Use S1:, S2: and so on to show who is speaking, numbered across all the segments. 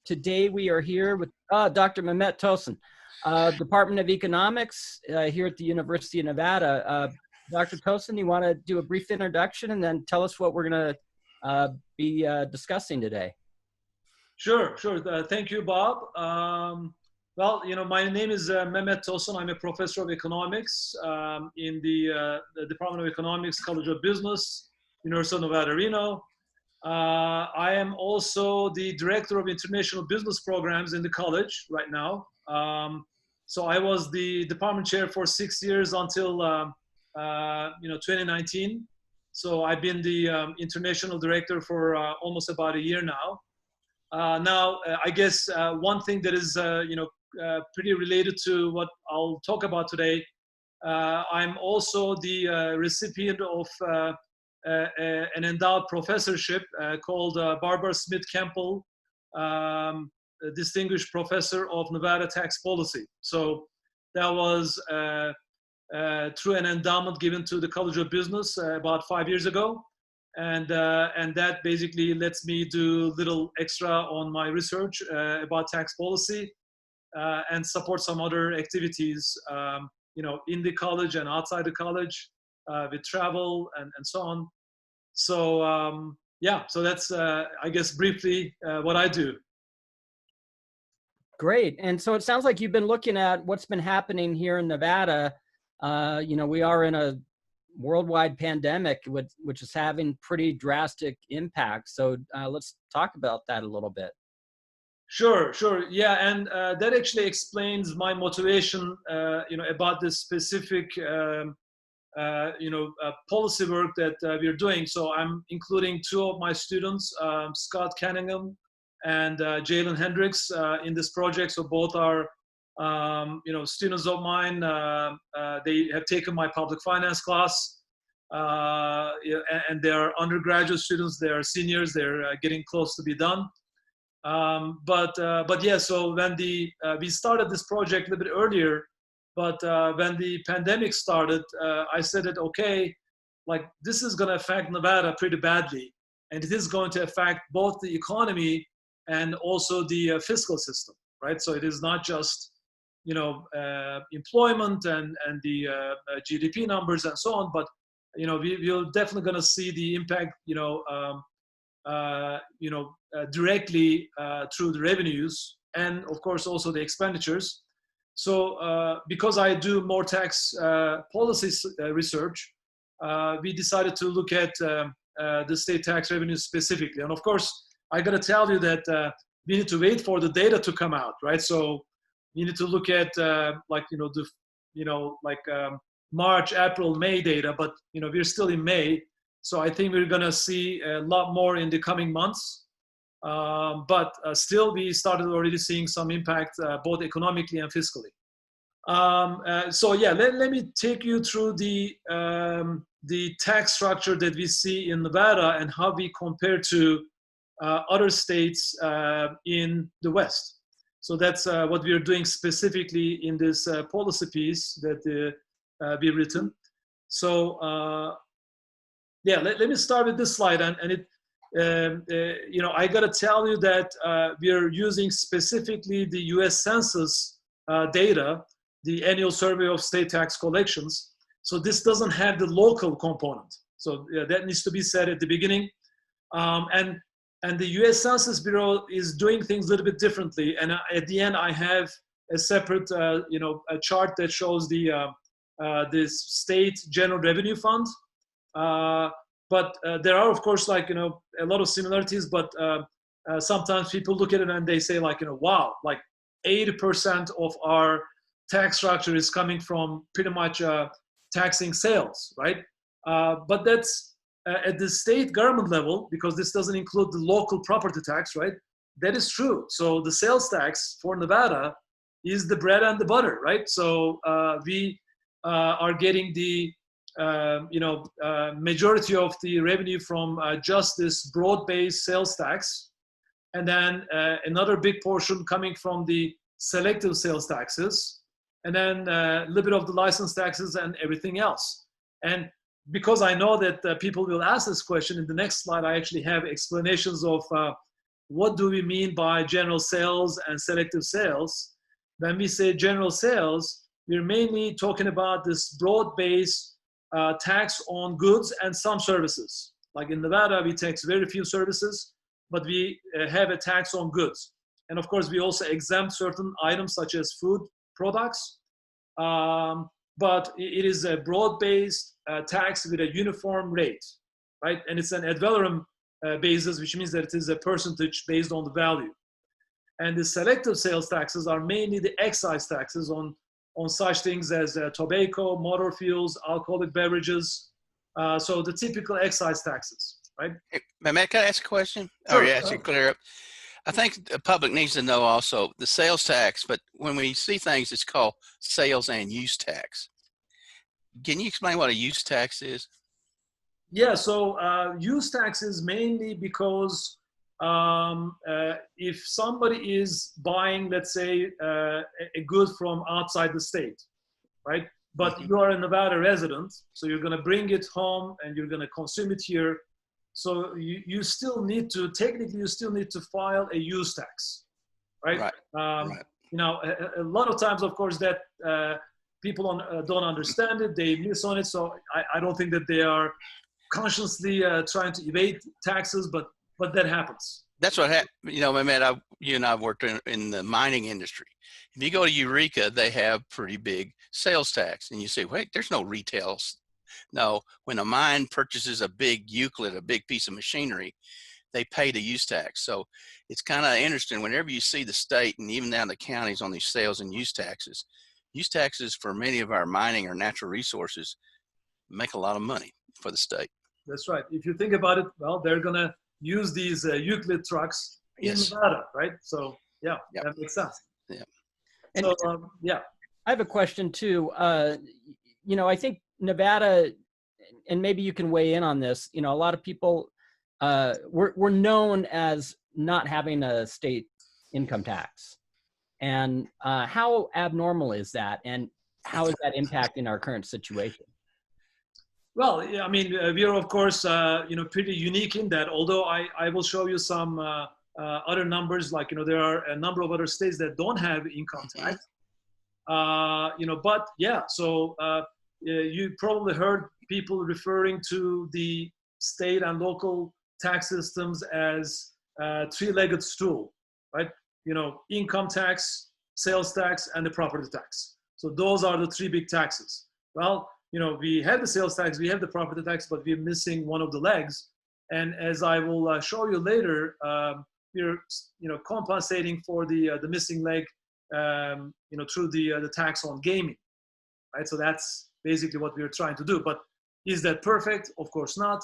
S1: Today we are here with Dr. Mehmet Tosun, Department of Economics here at the University of Nevada. Dr. Tosun, you want to do a brief introduction and then tell us what we're going to be discussing today?
S2: Sure. Thank you, Bob. Well, my name is Mehmet Tosun. I'm a professor of economics in the Department of Economics, College of Business, University of Nevada, Reno. I am also the director of international business programs in the college right now. So I was the department chair for 6 years until 2019. So I've been the international director for almost about a year now. I guess one thing that is pretty related to what I'll talk about today, I'm also the recipient of an endowed professorship called Barbara Smith Campbell Distinguished Professor of Nevada Tax Policy. So that was through an endowment given to the College of Business about 5 years ago. And that basically lets me do little extra on my research about tax policy and support some other activities, in the college and outside the college with travel and so on. So so that's I guess briefly what I do.
S1: Great. And so it sounds like you've been looking at what's been happening here in Nevada. We are in a worldwide pandemic, which is having pretty drastic impact. So let's talk about that a little bit.
S2: Sure. Yeah, and that actually explains my motivation, about this specific, policy work that we're doing. So I'm including two of my students, Scott Cunningham and Jalen Hendricks, in this project. So both are, students of mine. They have taken my public finance class, and they're undergraduate students. They are seniors. They're getting close to be done. But yeah, so when we started this project a little bit earlier, but when the pandemic started, I said that, okay, like this is going to affect Nevada pretty badly, and it is going to affect both the economy and also the fiscal system, right? So it is not just, employment and the GDP numbers and so on, but, we're definitely going to see the impact, directly through the revenues and of course also the expenditures. So because I do more tax policy research, we decided to look at the state tax revenues specifically. And of course, I got to tell you that we need to wait for the data to come out, right? So we need to look at March, April, May data, but we're still in May. So I think we're going to see a lot more in the coming months. But still, we started already seeing some impact, both economically and fiscally. So yeah, let me take you through the tax structure that we see in Nevada and how we compare to other states in the West. So that's what we are doing specifically in this policy piece that we've written. So yeah, let me start with this slide, and it, I got to tell you that we are using specifically the U.S. Census data, the annual survey of state tax collections. So this doesn't have the local component. So that needs to be said at the beginning. And the U.S. Census Bureau is doing things a little bit differently. And at the end, I have a separate, a chart that shows the this state general revenue fund. But there are, of course, a lot of similarities, but sometimes people look at it and they say wow, 80% of our tax structure is coming from pretty much taxing sales, right? But that's at the state government level, because this doesn't include the local property tax, right? That is true. So the sales tax for Nevada is the bread and the butter, right? So we are getting the majority of the revenue from just this broad-based sales tax, and then another big portion coming from the selective sales taxes, and then a little bit of the license taxes and everything else. And because I know that people will ask this question, in the next slide I actually have explanations of what do we mean by general sales and selective sales? When we say general sales, we're mainly talking about this broad-based tax on goods and some services. Like in Nevada, we tax very few services, but we have a tax on goods. And of course, we also exempt certain items such as food products. But it is a broad-based tax with a uniform rate, right? And it's an ad valorem basis, which means that it is a percentage based on the value. And the selective sales taxes are mainly the excise taxes on such things as tobacco, motor fuels, alcoholic beverages. So the typical excise taxes, right?
S3: Hey, Mehmet, can I ask a question?
S2: Sure.
S3: Or yeah, to clear up. I think the public needs to know also the sales tax, but when we see things, it's called sales and use tax. Can you explain what a use tax is?
S2: Yeah, so use tax is mainly because if somebody is buying, let's say, a good from outside the state, right? But you are a Nevada resident, so you're going to bring it home and you're going to consume it here. So you still need to, technically, you still need to file a use tax, right?
S3: Right.
S2: You know, a lot of times, of course, that people don't understand it, they miss on it. So I don't think that they are consciously trying to evade taxes, but that happens.
S3: That's what happened. You know, Mehmet, you and I have worked in the mining industry. If you go to Eureka, they have pretty big sales tax. And you say, wait, there's no retail. No, when a mine purchases a big Euclid, a big piece of machinery, they pay the use tax. So it's kind of interesting whenever you see the state and even down the counties on these sales and use taxes for many of our mining or natural resources make a lot of money for the state.
S2: That's right. If you think about it, well, they're going to use these Euclid trucks in Nevada, right? So yeah, that makes sense.
S3: Yeah.
S2: So yeah.
S1: I have a question too. You know, I think Nevada, and maybe you can weigh in on this, you know, a lot of people, we're known as not having a state income tax. And how abnormal is that? And how is that impacting our current situation?
S2: Well, yeah, I mean, we are, of course, you know, pretty unique in that, although I will show you some other numbers, like, you know, there are a number of other states that don't have income tax. You know, but yeah, so you probably heard people referring to the state and local tax systems as three-legged stool, right? You know, income tax, sales tax, and the property tax. So those are the three big taxes. Well, you know, we have the sales tax, we have the property tax, but we're missing one of the legs. And as I will show you later, we're, you know, compensating for the missing leg, you know, through the tax on gaming, right? So that's basically what we're trying to do. But is that perfect? Of course not.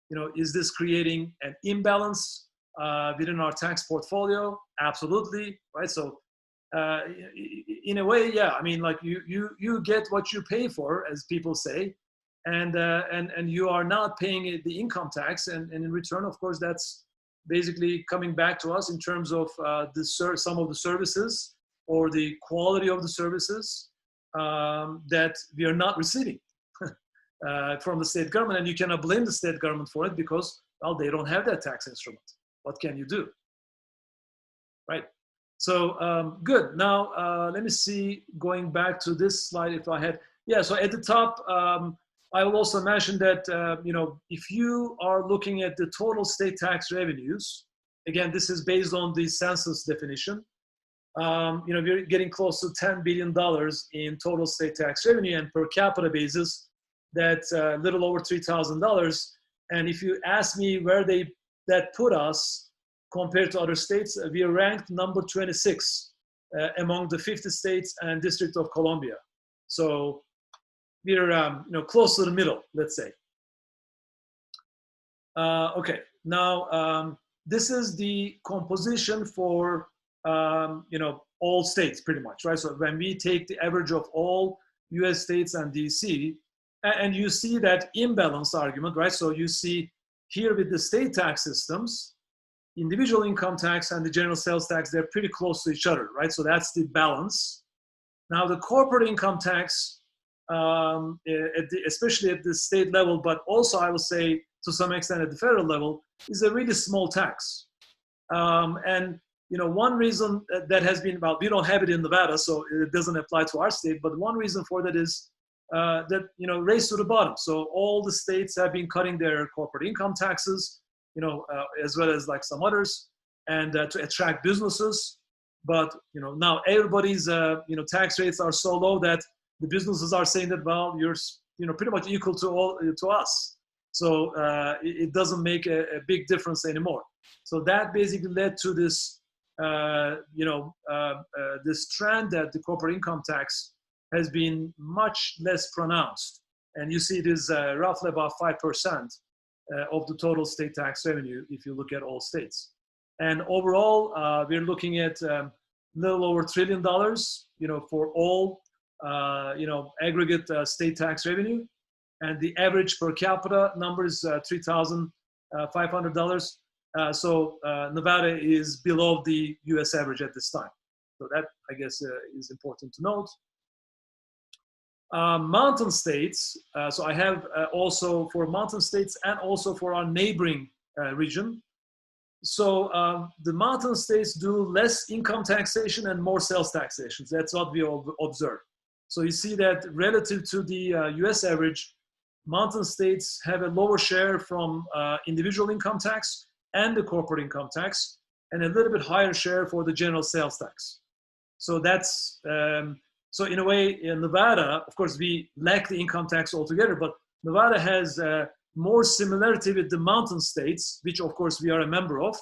S2: You know, is this creating an imbalance within our tax portfolio? Absolutely, right? So in a way, yeah, I mean, like you get what you pay for, as people say, and you are not paying the income tax, and in return, of course, that's basically coming back to us in terms of some of the services or the quality of the services that we are not receiving from the state government. And you cannot blame the state government for it because, well, they don't have that tax instrument. What can you do? Right? So good. Now, let me see, going back to this slide, if I had, yeah, so at the top, I will also mention that, you know, if you are looking at the total state tax revenues, again, this is based on the census definition, you know, we're getting close to $10 billion in total state tax revenue, and per capita basis, that's a little over $3,000. And if you ask me where that put us compared to other states, we are ranked number 26 among the 50 states and District of Columbia. So we're you know, close to the middle, let's say. Okay, now this is the composition for you know, all states pretty much, right? So when we take the average of all US states and DC, and you see that imbalance argument, right? So you see here with the state tax systems, individual income tax and the general sales tax, they're pretty close to each other, right? So that's the balance. Now the corporate income tax, especially at the state level, but also I will say to some extent at the federal level, is a really small tax. And one reason that has been, well, we don't have it in Nevada, so it doesn't apply to our state. But one reason for that is that race to the bottom. So all the states have been cutting their corporate income taxes, as well as like some others, and to attract businesses. But now everybody's tax rates are so low that the businesses are saying that, well, you're pretty much equal to us. So it doesn't make a big difference anymore. So that basically led to this this trend that the corporate income tax has been much less pronounced. And you see it is roughly about 5% of the total state tax revenue if you look at all states. And overall, we're looking at a little over $1 trillion, for all, aggregate state tax revenue. And the average per capita number is $3,500. So Nevada is below the US average at this time. So that, I guess, is important to note. Mountain states, so I have also for mountain states and also for our neighboring region. So the mountain states do less income taxation and more sales taxation. That's what we observe. So you see that relative to the US average, mountain states have a lower share from individual income tax and the corporate income tax, and a little bit higher share for the general sales tax. So that's, so in a way, in Nevada, of course, we lack the income tax altogether, but Nevada has more similarity with the mountain states, which of course we are a member of,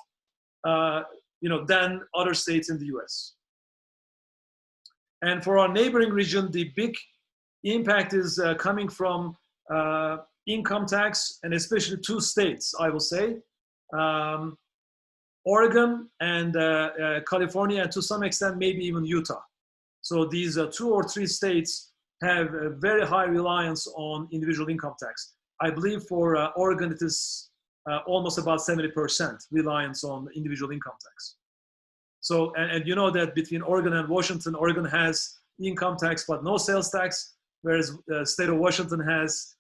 S2: than other states in the US. And for our neighboring region, the big impact is coming from income tax, and especially two states, I will say, Oregon and California, and to some extent, maybe even Utah. So these 2 or 3 states have a very high reliance on individual income tax. I believe for Oregon, it is almost about 70% reliance on individual income tax. So, and you know that between Oregon and Washington, Oregon has income tax but no sales tax, whereas the state of Washington has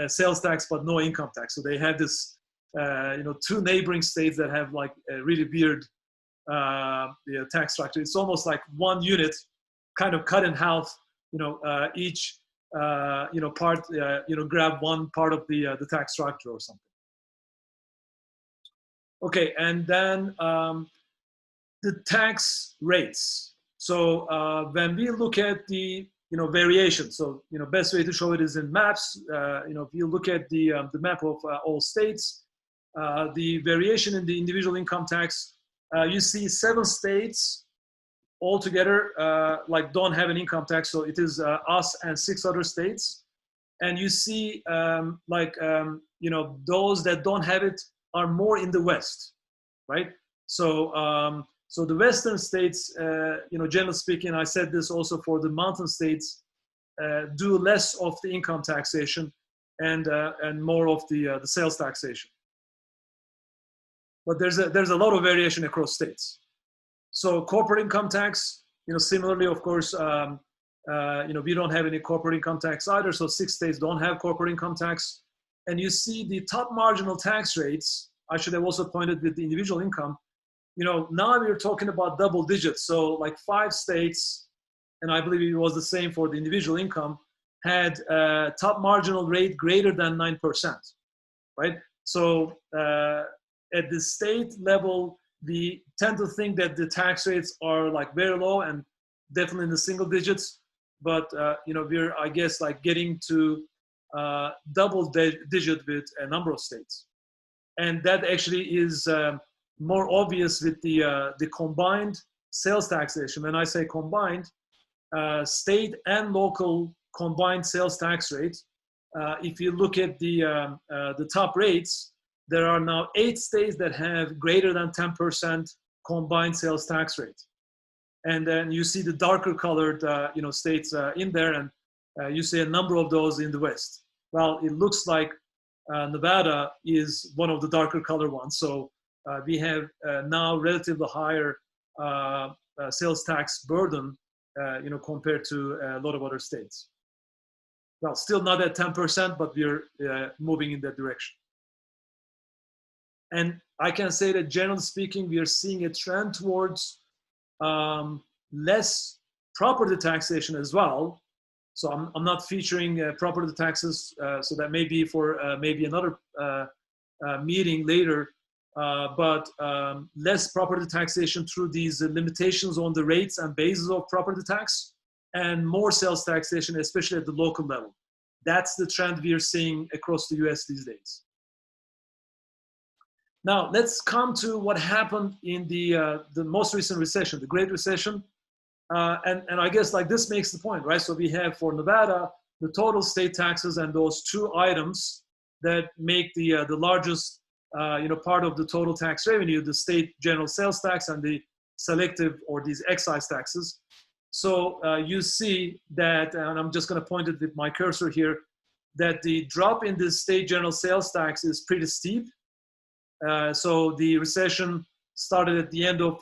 S2: sales tax but no income tax. So they have this, 2 neighboring states that have like a really weird tax structure. It's almost like one unit kind of cut in half, each part, grab one part of the tax structure or something. Okay, and then the tax rates. So when we look at the variation, so best way to show it is in maps. If you look at the map of all states, the variation in the individual income tax, you see 7 states altogether like don't have an income tax. So it is us and 6 other states, and you see those that don't have it are more in the West, right? So so the Western states, generally speaking, I said this also for the mountain states, do less of the income taxation and more of the sales taxation. But there's a lot of variation across states. So corporate income tax, similarly, of course, we don't have any corporate income tax either. So 6 states don't have corporate income tax. And you see the top marginal tax rates. I should have also pointed with the individual income. Now we're talking about double digits. So like 5 states, and I believe it was the same for the individual income, had a top marginal rate greater than 9%, right? So at the state level, we tend to think that the tax rates are like very low and definitely in the single digits. But we're, I guess, like getting to double digit with a number of states. And that actually is more obvious with the combined sales taxation. When I say combined, state and local combined sales tax rate, if you look at the top rates, there are now 8 states that have greater than 10% combined sales tax rate. And then you see the darker colored states in there, and you see a number of those in the West. Well, it looks like Nevada is one of the darker colored ones. So we have now relatively higher sales tax burden, compared to a lot of other states. Well, still not at 10%, but we're moving in that direction. And I can say that generally speaking, we are seeing a trend towards less property taxation as well. So I'm not featuring property taxes, so that may be for maybe another meeting later, but less property taxation through these limitations on the rates and basis of property tax, and more sales taxation, especially at the local level. That's the trend we are seeing across the US these days. Now, let's come to what happened in the most recent recession, the Great Recession. And I guess like this makes the point, right? So we have for Nevada, the total state taxes and those two items that make the largest part of the total tax revenue, the state general sales tax and the selective or these excise taxes. So you see that, and I'm just going to point it with my cursor here, that the drop in the state general sales tax is pretty steep. So the recession started at the end of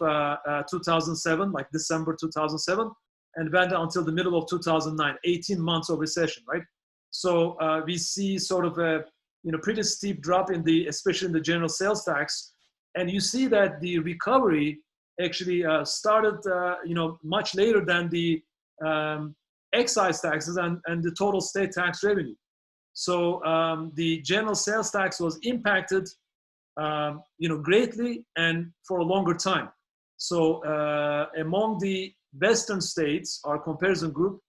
S2: 2007, like December 2007, and went until the middle of 2009, 18 months of recession, right? So we see sort of a pretty steep drop in especially in the general sales tax, and you see that the recovery actually started much later than the excise taxes and the total state tax revenue. So the general sales tax was impacted greatly and for a longer time. So among the Western states, our comparison group,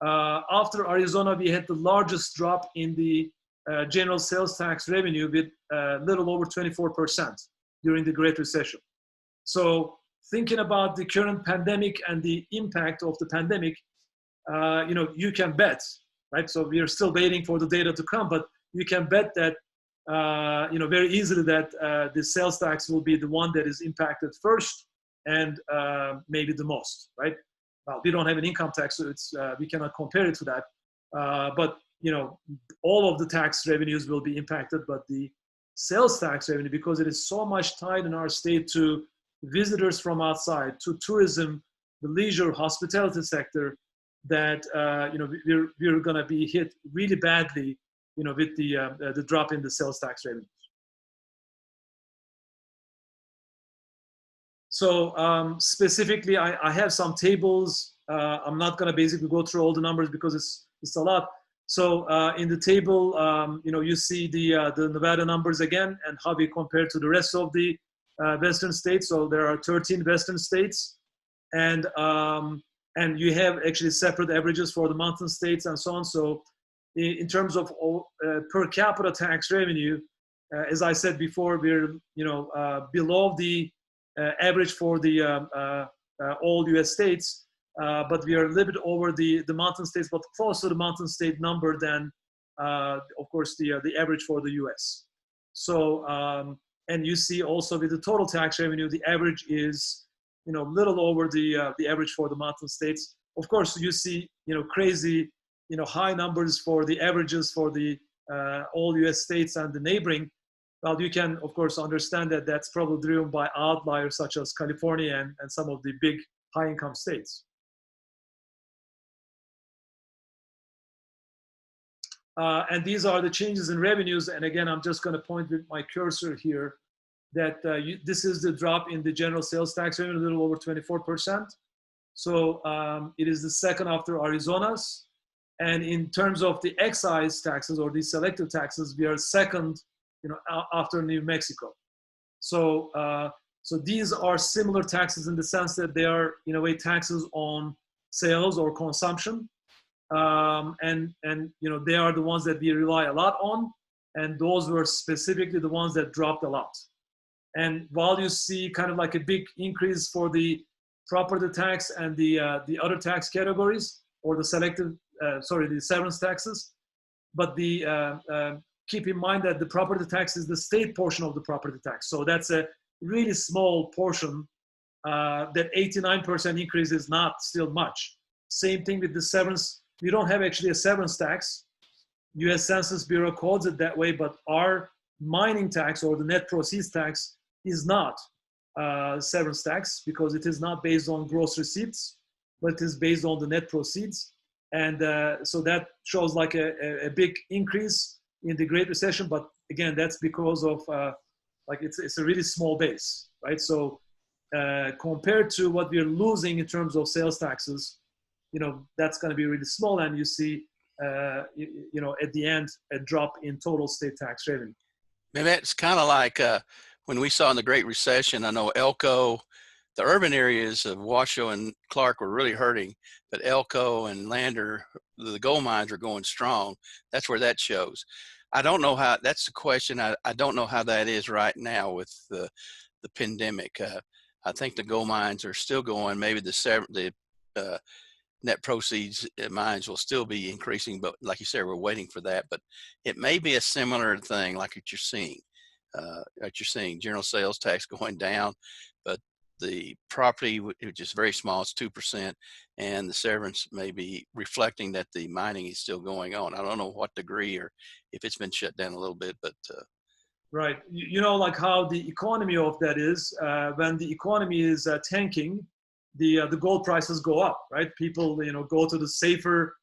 S2: after Arizona, we had the largest drop in the general sales tax revenue with a little over 24% during the Great Recession. So thinking about the current pandemic and the impact of the pandemic, you can bet, right? So we are still waiting for the data to come, but you can bet that very easily that the sales tax will be the one that is impacted first and maybe the most, right? Well, we don't have an income tax, so we cannot compare it to that. But all of the tax revenues will be impacted, but the sales tax revenue, because it is so much tied in our state to visitors from outside, to tourism, the leisure, hospitality sector, that we're going to be hit really badly with the drop in the sales tax revenues. So specifically, I have some tables. I'm not going to basically go through all the numbers because it's a lot. So in the table, you see the Nevada numbers again and how we compare to the rest of the Western states. So there are 13 Western states, and you have actually separate averages for the mountain states and so on. So in terms of per capita tax revenue, as I said before, we're below the average for the all U.S. states, but we are a little bit over the mountain states, but close to the mountain state number than, of course, the average for the U.S. So, and you see also with the total tax revenue, the average is little over the average for the mountain states. Of course, you see crazy high numbers for the averages for the all U.S. states and the neighboring. Well, you can, of course, understand that that's probably driven by outliers such as California and some of the big high-income states. And these are the changes in revenues. And again, I'm just going to point with my cursor here that this is the drop in the general sales tax revenue, a little over 24%. So it is the second after Arizona's. And in terms of the excise taxes or the selective taxes, we are second, after New Mexico. So so these are similar taxes in the sense that they are, in a way, taxes on sales or consumption, and they are the ones that we rely a lot on, and those were specifically the ones that dropped a lot. And while you see kind of like a big increase for the property tax and the other tax categories or the selective, the severance taxes, but keep in mind that the property tax is the state portion of the property tax. So that's a really small portion. That 89% increase is not still much. Same thing with the severance. We don't have actually a severance tax. US Census Bureau codes it that way, but our mining tax or the net proceeds tax is not severance tax because it is not based on gross receipts, but it is based on the net proceeds. And so that shows like a big increase in the Great Recession. But again, that's because of like it's a really small base, right? So compared to what we're losing in terms of sales taxes, that's going to be really small, and you see, at the end, a drop in total state tax revenue.
S3: Maybe it's kind of like when we saw in the Great Recession. I know Elko, the urban areas of Washoe and Clark were really hurting, but Elko and Lander, the gold mines are going strong. That's where that shows. I don't know how, that's the question. I don't know how that is right now with the pandemic. I think the gold mines are still going. Maybe the net proceeds mines will still be increasing, but like you said, we're waiting for that. But it may be a similar thing like what you're seeing. General sales tax going down, but the property, which is very small, it's 2%, and the severance may be reflecting that the mining is still going on. I don't know what degree or if it's been shut down a little bit, but
S2: right. Like how the economy of that is, when the economy is tanking, the gold prices go up, right? People, go to the safer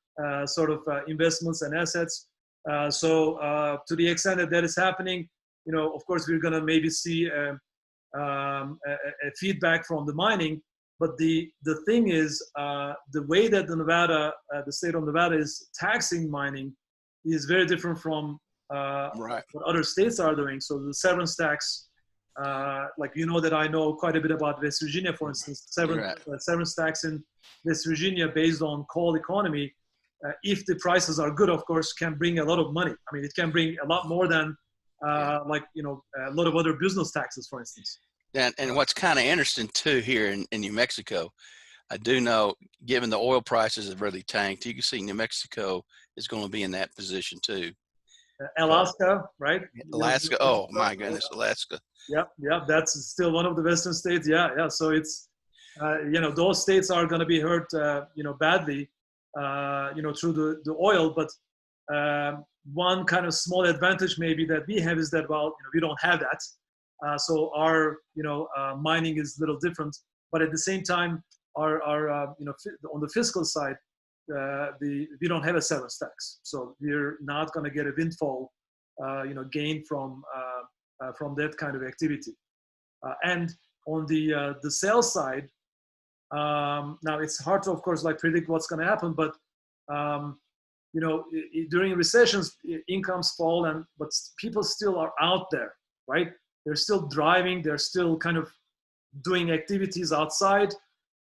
S2: sort of investments and assets. So to the extent that is happening, of course, we're going to maybe see a feedback from the mining. But the thing is, the way that the state of Nevada is taxing mining is very different from
S3: right.
S2: what other states are doing. So the severance tax, that I know quite a bit about West Virginia, for instance, severance tax in West Virginia based on coal economy, if the prices are good, of course, can bring a lot of money. I mean, it can bring a lot more than a lot of other business taxes, for instance.
S3: And what's kind of interesting too here in New Mexico, I do know, given the oil prices have really tanked, you can see New Mexico is going to be in that position too.
S2: Alaska, right?
S3: Alaska. Oh my goodness, Alaska.
S2: Yep. That's still one of the Western states. Yeah. So it's, those states are going to be hurt, badly, through the oil. But one kind of small advantage maybe that we have is that, we don't have that. So our, mining is a little different. But at the same time, our on the fiscal side, we don't have a severance tax, so we're not going to get a windfall, gain from that kind of activity. And on the sales side, now it's hard to, of course, predict what's going to happen, but during recessions, incomes fall, but people still are out there, right? They're still driving, they're still kind of doing activities outside,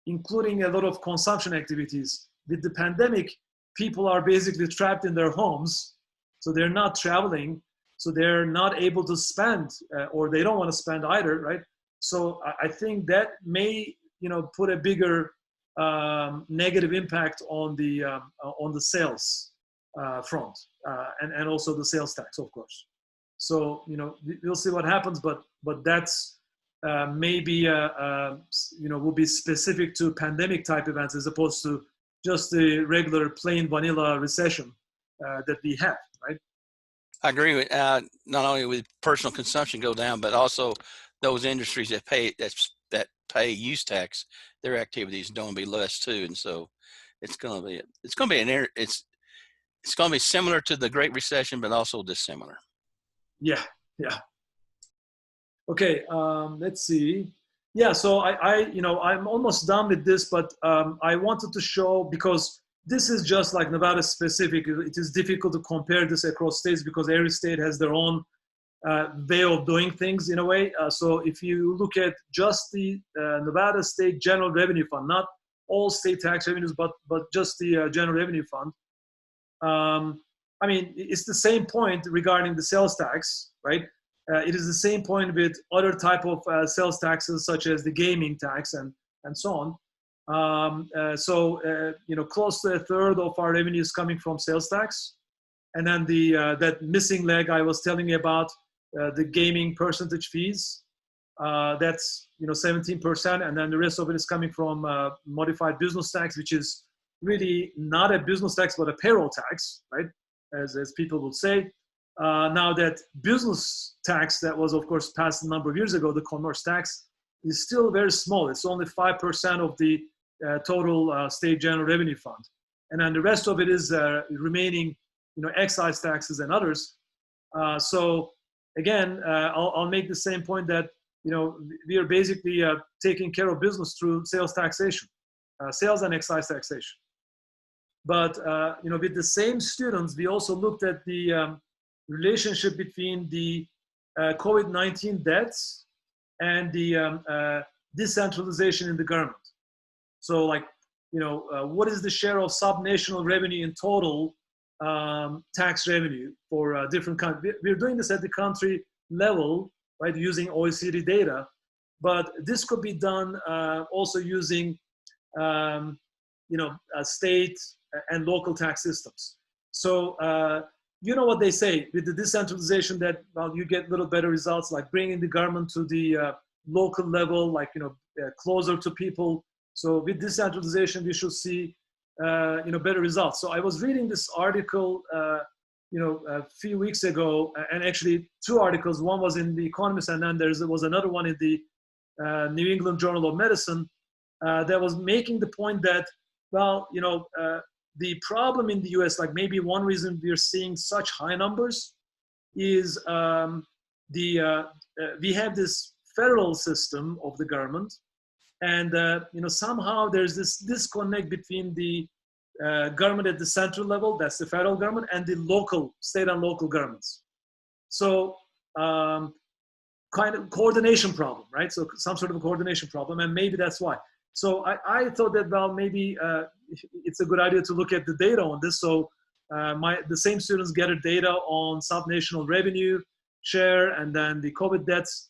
S2: including a lot of consumption activities. With the pandemic, people are basically trapped in their homes, so they're not traveling, so they're not able to spend, or they don't want to spend either, right? So I think that may, put a bigger negative impact on the sales front, and also the sales tax, of course. So we'll see what happens, but that's maybe will be specific to pandemic type events as opposed to just the regular plain vanilla recession that we have, right?
S3: I agree with not only with personal consumption go down, but also those industries that pay use tax, their activities don't be less too, and so it's going to be similar to the Great Recession, but also dissimilar.
S2: Yeah. Okay, let's see. Yeah, so I'm almost done with this, but I wanted to show, because this is just Nevada specific. It is difficult to compare this across states because every state has their own way of doing things in a way. So if you look at just the Nevada State General Revenue Fund, not all state tax revenues, but just the General Revenue Fund, I mean, it's the same point regarding the sales tax, right? It is the same point with other type of sales taxes, such as the gaming tax and so on. So close to a third of our revenue is coming from sales tax. And then that missing leg I was telling you about, the gaming percentage fees, that's 17%. And then the rest of it is coming from modified business tax, which is really not a business tax, but a payroll tax, right? As people will say. Now that business tax that was, of course, passed a number of years ago, the commerce tax, is still very small. It's only 5% of the total state general revenue fund. And then the rest of it is remaining, excise taxes and others. So again, I'll make the same point that, we are basically taking care of business through sales taxation, sales and excise taxation. But, with the same students, we also looked at the relationship between the COVID-19 deaths and the decentralization in the government. So like, what is the share of subnational revenue in total tax revenue for different countries? We're doing this at the country level, right, using OECD data, but this could be done also using, state and local tax systems. So, what they say with the decentralization, that, well, you get little better results, like bringing the government to the local level, like, closer to people. So with decentralization, we should see, better results. So I was reading this article, a few weeks ago, and actually two articles. One was in The Economist, and then there was another one in the New England Journal of Medicine that was making the point that, well, the problem in the US, like maybe one reason we're seeing such high numbers is we have this federal system of the government, and somehow there's this disconnect between the government at the central level, that's the federal government, and the local, state and local governments. So kind of coordination problem, right? So some sort of a coordination problem, and maybe that's why. So I thought that, well, maybe it's a good idea to look at the data on this. So the same students gathered data on subnational revenue share and then the COVID deaths.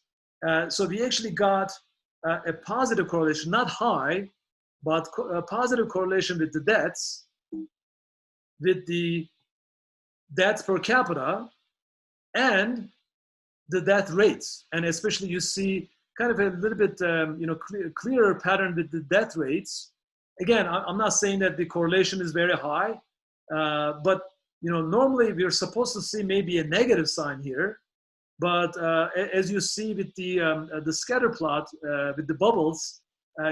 S2: So we actually got a positive correlation, not high, but a positive correlation with the deaths, with the deaths per capita and the death rates. And especially you see kind of a little bit, clearer pattern with the death rates. Again, I'm not saying that the correlation is very high, but normally we're supposed to see maybe a negative sign here. But as you see with the scatter plot with the bubbles,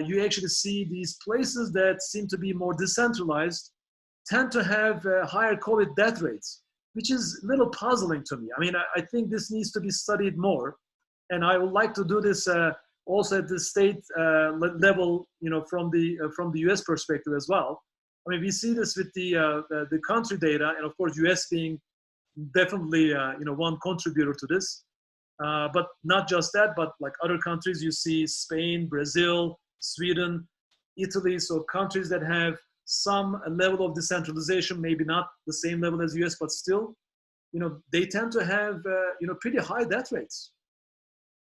S2: you actually see these places that seem to be more decentralized tend to have higher COVID death rates, which is a little puzzling to me. I mean, I think this needs to be studied more. And I would like to do this also at the state level, from the U.S. perspective as well. I mean, we see this with the country data, and of course, U.S. being definitely one contributor to this. But not just that, but like other countries, you see Spain, Brazil, Sweden, Italy. So countries that have some level of decentralization, maybe not the same level as U.S., but still, they tend to have pretty high death rates.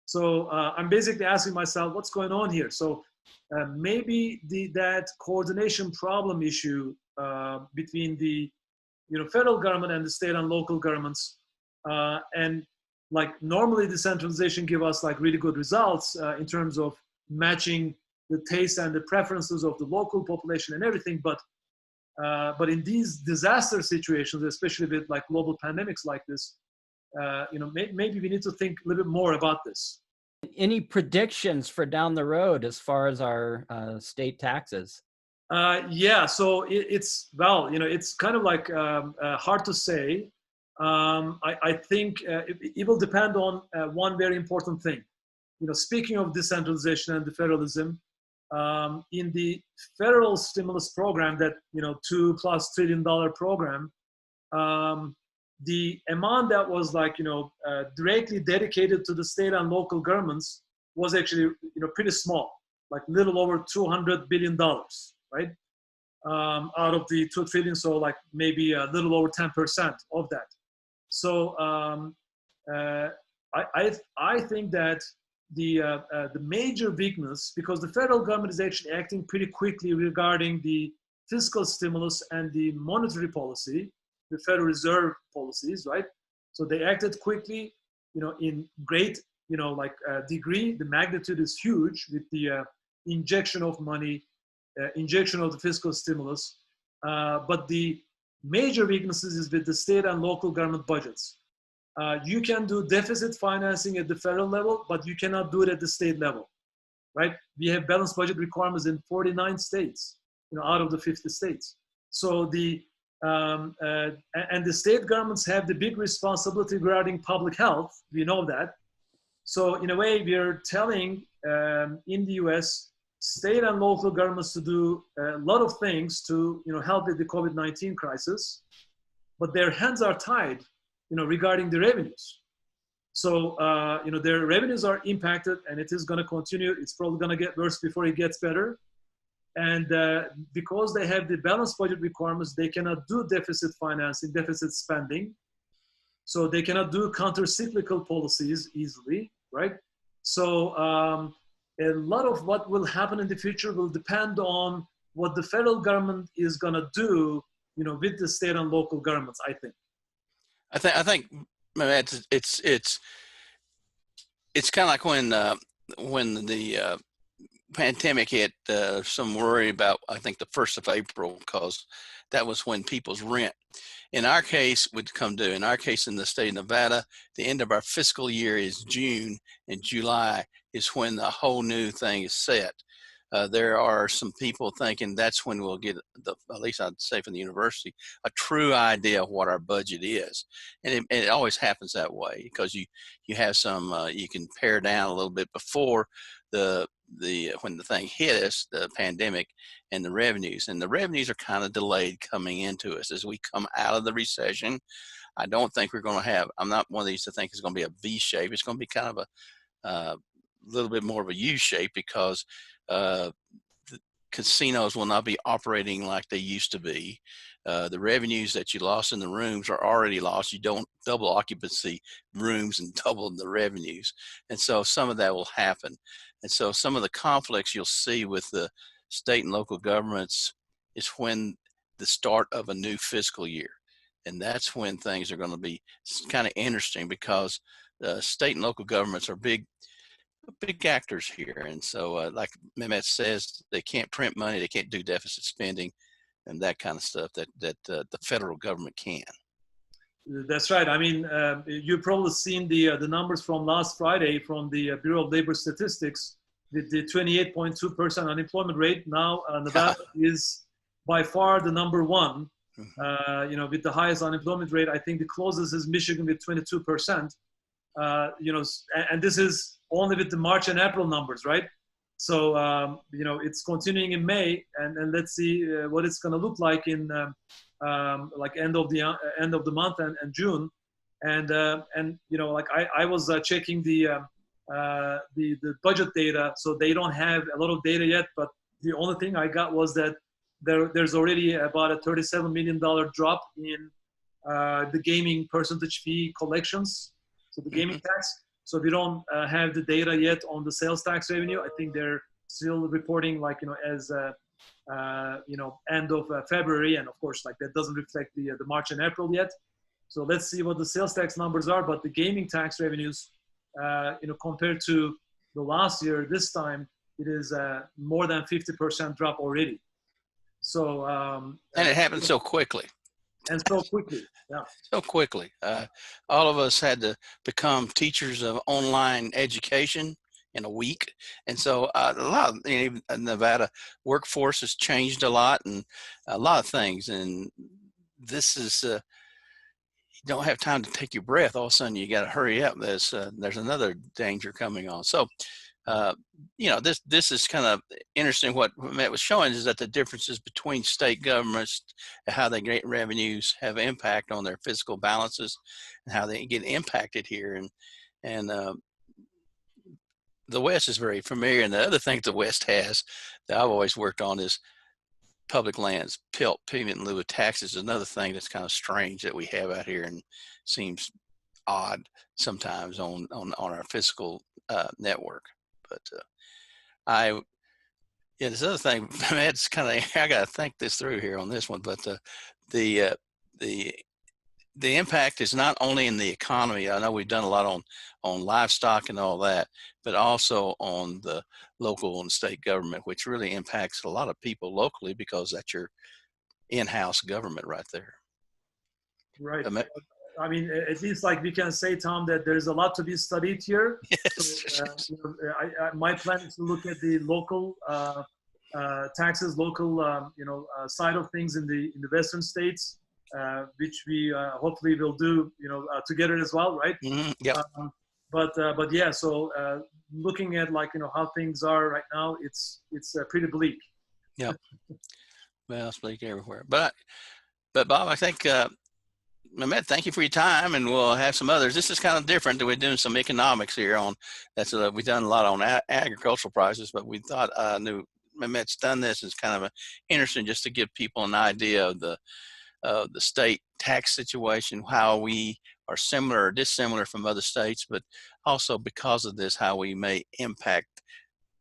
S2: So I'm basically asking myself, what's going on here? So maybe that coordination problem issue between the federal government and the state and local governments, and like normally decentralization give us like really good results in terms of matching the tastes and the preferences of the local population and everything. But in these disaster situations, especially with like global pandemics like this, maybe we need to think a little bit more about this.
S1: Any predictions for down the road as far as our state taxes?
S2: Yeah, so it's kind of like hard to say. I think it will depend on one very important thing. Speaking of decentralization and the federalism, in the federal stimulus program, that $2+ trillion program, the amount that was like directly dedicated to the state and local governments was actually pretty small, like little over $200 billion, right? Out of the 2 trillion, so like maybe a little over 10% of that. So I think that the major weakness, because the federal government is actually acting pretty quickly regarding the fiscal stimulus and the monetary policy, the Federal Reserve policies, right? So they acted quickly, in great, degree. The magnitude is huge with the injection of money, injection of the fiscal stimulus. But the major weaknesses is with the state and local government budgets. You can do deficit financing at the federal level, but you cannot do it at the state level, right? We have balanced budget requirements in 49 states, out of the 50 states. So the and the state governments have the big responsibility regarding public health. We know that. So in a way, we're telling in the U.S. state and local governments to do a lot of things to help with the COVID-19 crisis, but their hands are tied, regarding the revenues. So their revenues are impacted, and it is going to continue. It's probably going to get worse before it gets better. And because they have the balanced budget requirements, they cannot do deficit financing, deficit spending. So they cannot do counter-cyclical policies easily, right? So a lot of what will happen in the future will depend on what the federal government is going to do, with the state and local governments, I think.
S3: I think it's kind of like when the pandemic hit, some worry about, I think, the 1st of April, because that was when people's rent, in our case, would come due. In our case, in the state of Nevada, the end of our fiscal year is June, and July is when the whole new thing is set. There are some people thinking that's when we'll get, at least I'd say from the university, a true idea of what our budget is. And it always happens that way, because you have some, you can pare down a little bit before when the thing hit us, the pandemic, and the revenues are kind of delayed coming into us as we come out of the recession. I don't think we're going to have, I'm not one of these to think it's going to be a V shape. It's going to be kind of a little bit more of a U shape, because the casinos will not be operating like they used to be. The revenues that you lost in the rooms are already lost. You don't double occupancy rooms and double the revenues. And so some of that will happen. And so some of the conflicts you'll see with the state and local governments is when the start of a new fiscal year. And that's when things are going to be kind of interesting, because state and local governments are big actors here. And so like Mehmet says, they can't print money, they can't do deficit spending and that kind of stuff that the federal government can.
S2: That's right. I mean, you've probably seen the numbers from last Friday from the Bureau of Labor Statistics, with the 28.2% unemployment rate. Now Nevada is by far the number one, with the highest unemployment rate. I think the closest is Michigan with 22%. And this is only with the March and April numbers, right? So, it's continuing in May, and let's see what it's going to look like in like end of the month and June. And like I was checking the budget data, so they don't have a lot of data yet, but the only thing I got was that there's already about a $37 million drop in the gaming percentage fee collections, so the gaming tax. So we don't have the data yet on the sales tax revenue. I think they're still reporting as end of February, and of course that doesn't reflect the March and April yet. So let's see what the sales tax numbers are. But the gaming tax revenues, compared to the last year, this time it is more than 50% drop already. So
S3: and it happened so quickly.
S2: And so quickly, yeah.
S3: So quickly. All of us had to become teachers of online education in a week. And so a lot of Nevada workforce has changed a lot, and a lot of things. And this is, you don't have time to take your breath. All of a sudden you got to hurry up. There's another danger coming on. So, this is kind of interesting. What Matt was showing is that the differences between state governments, how they get revenues, have impact on their fiscal balances, and how they get impacted here. And the West is very familiar. And the other thing the West has that I've always worked on is public lands, payment in lieu of taxes. Another thing that's kind of strange that we have out here and seems odd sometimes on our fiscal network. But this other thing, Matt's kind of, I got to think this through here on this one, but the impact is not only in the economy. I know we've done a lot on livestock and all that, but also on the local and state government, which really impacts a lot of people locally, because that's your in-house government right there.
S2: Right. I mean, at least we can say, Tom, that there's a lot to be studied here.
S3: Yes.
S2: So, my plan is to look at the local taxes, local side of things in the western states, which we hopefully will do, together as well, right?
S3: Yep.
S2: But yeah, so looking at how things are right now, it's pretty bleak.
S3: Yep. Well, it's bleak everywhere. But Bob, I think Mehmet, thank you for your time, and we'll have some others. This is kind of different. We're doing some economics here on that's. We've done a lot on agricultural prices, but we thought knew Mehmet's done this is kind of interesting just to give people an idea of the state tax situation, how we are similar or dissimilar from other states, but also because of this, how we may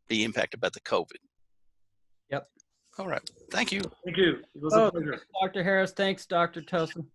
S3: be impacted by the COVID.
S1: Yep.
S3: All right. Thank you.
S2: Thank you. It was a pleasure.
S1: Dr. Harris. Thanks, Dr. Tosun.